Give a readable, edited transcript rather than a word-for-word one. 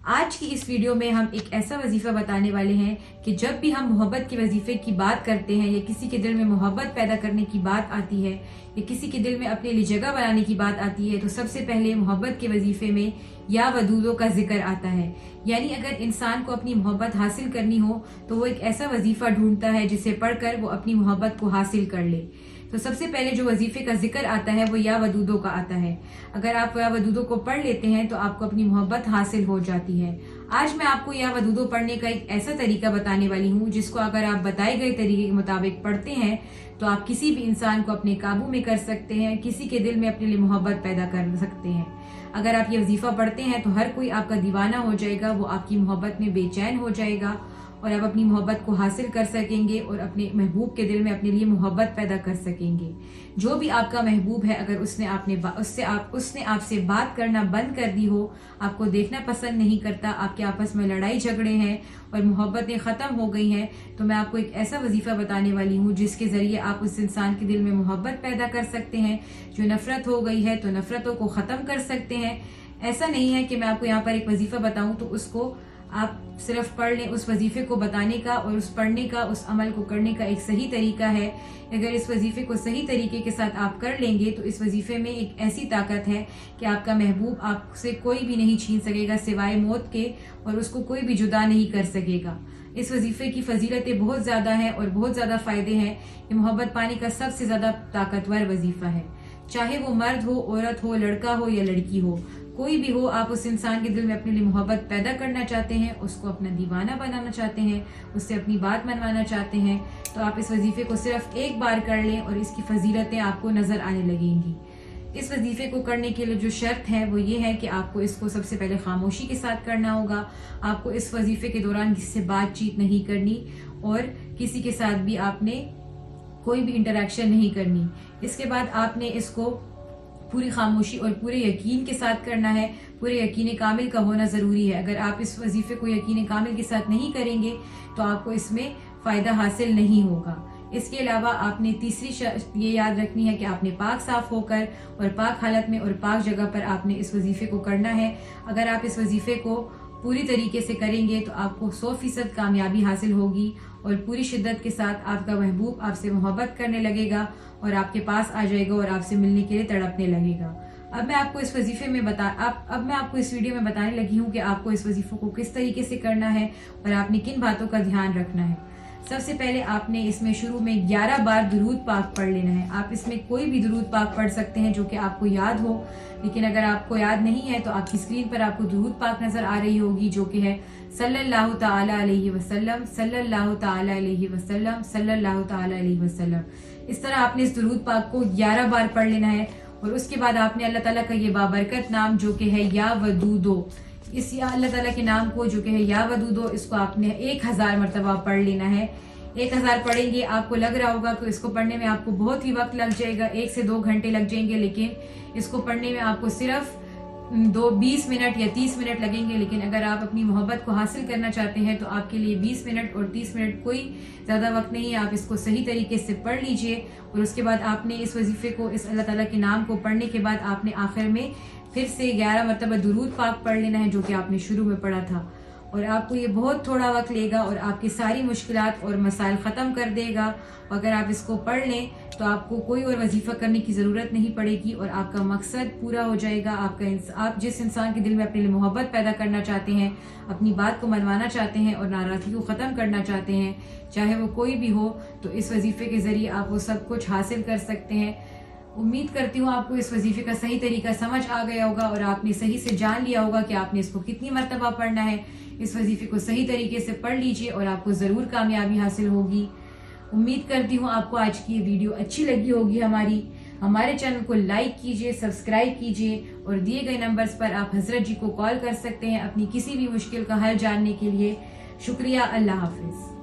آج کی اس ویڈیو میں ہم ایک ایسا وظیفہ بتانے والے ہیں کہ جب بھی ہم محبت کے وظیفے کی بات کرتے ہیں یا کسی کے دل میں محبت پیدا کرنے کی بات آتی ہے یا کسی کے دل میں اپنے لیے جگہ بنانے کی بات آتی ہے تو سب سے پہلے محبت کے وظیفے میں یا ودودوں کا ذکر آتا ہے. یعنی اگر انسان کو اپنی محبت حاصل کرنی ہو تو وہ ایک ایسا وظیفہ ڈھونڈتا ہے جسے پڑھ کر وہ اپنی محبت کو حاصل کر لے. تو سب سے پہلے جو وظیفے کا ذکر آتا ہے وہ یا ودودوں کا آتا ہے. اگر آپ یا ودودوں کو پڑھ لیتے ہیں تو آپ کو اپنی محبت حاصل ہو جاتی ہے. آج میں آپ کو یا ودودوں پڑھنے کا ایک ایسا طریقہ بتانے والی ہوں جس کو اگر آپ بتائے گئے طریقے کے مطابق پڑھتے ہیں تو آپ کسی بھی انسان کو اپنے قابو میں کر سکتے ہیں, کسی کے دل میں اپنے لیے محبت پیدا کر سکتے ہیں. اگر آپ یہ وظیفہ پڑھتے ہیں تو ہر کوئی آپ کا دیوانہ ہو جائے گا, وہ آپ کی محبت میں بے چین ہو جائے گا اور آپ اپنی محبت کو حاصل کر سکیں گے اور اپنے محبوب کے دل میں اپنے لیے محبت پیدا کر سکیں گے. جو بھی آپ کا محبوب ہے اگر اس نے آپ سے بات کرنا بند کر دی ہو, آپ کو دیکھنا پسند نہیں کرتا, آپ کے آپس میں لڑائی جھگڑے ہیں اور محبتیں ختم ہو گئی ہیں, تو میں آپ کو ایک ایسا وظیفہ بتانے والی ہوں جس کے ذریعے آپ اس انسان کے دل میں محبت پیدا کر سکتے ہیں. جو نفرت ہو گئی ہے تو نفرتوں کو ختم کر سکتے ہیں. ایسا نہیں ہے کہ میں آپ کو یہاں پر ایک وظیفہ بتاؤں تو اس کو آپ صرف پڑھ لیں. اس وظیفے کو بتانے کا اور اس پڑھنے کا, اس عمل کو کرنے کا ایک صحیح طریقہ ہے. اگر اس وظیفے کو صحیح طریقے کے ساتھ آپ کر لیں گے تو اس وظیفے میں ایک ایسی طاقت ہے کہ آپ کا محبوب آپ سے کوئی بھی نہیں چھین سکے گا سوائے موت کے, اور اس کو کوئی بھی جدا نہیں کر سکے گا. اس وظیفے کی فضیلتیں بہت زیادہ ہیں اور بہت زیادہ فائدے ہیں. یہ محبت پانے کا سب سے زیادہ طاقتور وظیفہ ہے. چاہے وہ مرد ہو, عورت ہو, لڑکا ہو یا لڑکی ہو, کوئی بھی ہو, آپ اس انسان کے دل میں اپنے لیے محبت پیدا کرنا چاہتے ہیں, اس کو اپنا دیوانہ بنانا چاہتے ہیں, اس سے اپنی بات منوانا چاہتے ہیں, تو آپ اس وظیفے کو صرف ایک بار کر لیں اور اس کی فضیلتیں آپ کو نظر آنے لگیں گی. اس وظیفے کو کرنے کے لیے جو شرط ہے وہ یہ ہے کہ آپ کو اس کو سب سے پہلے خاموشی کے ساتھ کرنا ہوگا. آپ کو اس وظیفے کے دوران کسی سے بات چیت نہیں کرنی اور کسی کے ساتھ بھی آپ نے کوئی بھی انٹریکشن نہیں کرنی. اس کے بعد آپ نے اس کو پوری خاموشی اور پورے یقین کے ساتھ کرنا ہے. پورے یقین کامل کا ہونا ضروری ہے. اگر آپ اس وظیفے کو یقین کامل کے ساتھ نہیں کریں گے تو آپ کو اس میں فائدہ حاصل نہیں ہوگا. اس کے علاوہ آپ نے تیسری یہ یاد رکھنی ہے کہ آپ نے پاک صاف ہو کر اور پاک حالت میں اور پاک جگہ پر آپ نے اس وظیفے کو کرنا ہے. اگر آپ اس وظیفے کو پوری طریقے سے کریں گے تو آپ کو 100% کامیابی حاصل ہوگی اور پوری شدت کے ساتھ آپ کا محبوب آپ سے محبت کرنے لگے گا اور آپ کے پاس آ جائے گا اور آپ سے ملنے کے لیے تڑپنے لگے گا. اب میں آپ کو اس ویڈیو میں بتانے لگی ہوں کہ آپ کو اس وظیفے کو کس طریقے سے کرنا ہے اور آپ نے کن باتوں کا دھیان رکھنا ہے. سب سے پہلے آپ نے اس میں شروع میں 11 بار درود پاک پڑھ لینا ہے. آپ اس میں کوئی بھی درود پاک پڑھ سکتے ہیں جو کہ آپ کو یاد ہو, لیکن اگر آپ کو یاد نہیں ہے تو آپ کی اسکرین پر آپ کو درود پاک نظر آ رہی ہوگی جو کہ ہے صلی اللہ تعالی علیہ وسلم, صلی اللہ تعالی علیہ وسلم, صلی اللہ تعالی علیہ وسلم. اس طرح آپ نے اس درود پاک کو 11 بار پڑھ لینا ہے اور اس کے بعد آپ نے اللہ تعالیٰ کا یہ بابرکت نام جو کہ ہے یا ودودو, اس اللہ تعالیٰ کے نام کو جو کہ ہے یا ودودو, اس کو آپ نے 1000 مرتبہ پڑھ لینا ہے. 1000 پڑھیں گے. آپ کو لگ رہا ہوگا کہ اس کو پڑھنے میں آپ کو بہت ہی وقت لگ جائے گا, 1 سے 2 گھنٹے لگ جائیں گے, لیکن اس کو پڑھنے میں آپ کو صرف 20 منٹ یا 30 منٹ لگیں گے. لیکن اگر آپ اپنی محبت کو حاصل کرنا چاہتے ہیں تو آپ کے لیے 20 منٹ اور 30 منٹ کوئی زیادہ وقت نہیں ہے. آپ اس کو صحیح طریقے سے پڑھ لیجئے اور اس کے بعد آپ نے اس وظیفے کو, اس اللہ تعالیٰ کے نام کو پڑھنے کے بعد آپ نے آخر میں پھر سے 11 مرتبہ درود پاک پڑھ لینا ہے جو کہ آپ نے شروع میں پڑھا تھا. اور آپ کو یہ بہت تھوڑا وقت لے گا اور آپ کی ساری مشکلات اور مسائل ختم کر دے گا. اگر آپ اس کو پڑھ لیں تو آپ کو کوئی اور وظیفہ کرنے کی ضرورت نہیں پڑے گی اور آپ کا مقصد پورا ہو جائے گا. آپ جس انسان کے دل میں اپنے لیے محبت پیدا کرنا چاہتے ہیں, اپنی بات کو منوانا چاہتے ہیں اور ناراضگی کو ختم کرنا چاہتے ہیں, چاہے وہ کوئی بھی ہو, تو اس وظیفے کے ذریعے آپ وہ سب کچھ حاصل کر سکتے ہیں. امید کرتی ہوں آپ کو اس وظیفے کا صحیح طریقہ سمجھ آ گیا ہوگا اور آپ نے صحیح سے جان لیا ہوگا کہ آپ نے اس کو کتنی مرتبہ پڑھنا ہے. اس وظیفے کو صحیح طریقے سے پڑھ لیجئے اور آپ کو ضرور کامیابی حاصل ہوگی. امید کرتی ہوں آپ کو آج کی یہ ویڈیو اچھی لگی ہوگی. ہمارے چینل کو لائک کیجئے, سبسکرائب کیجئے اور دیے گئے نمبرز پر آپ حضرت جی کو کال کر سکتے ہیں اپنی کسی بھی مشکل کا حل جاننے کے لیے. شکریہ. اللہ حافظ.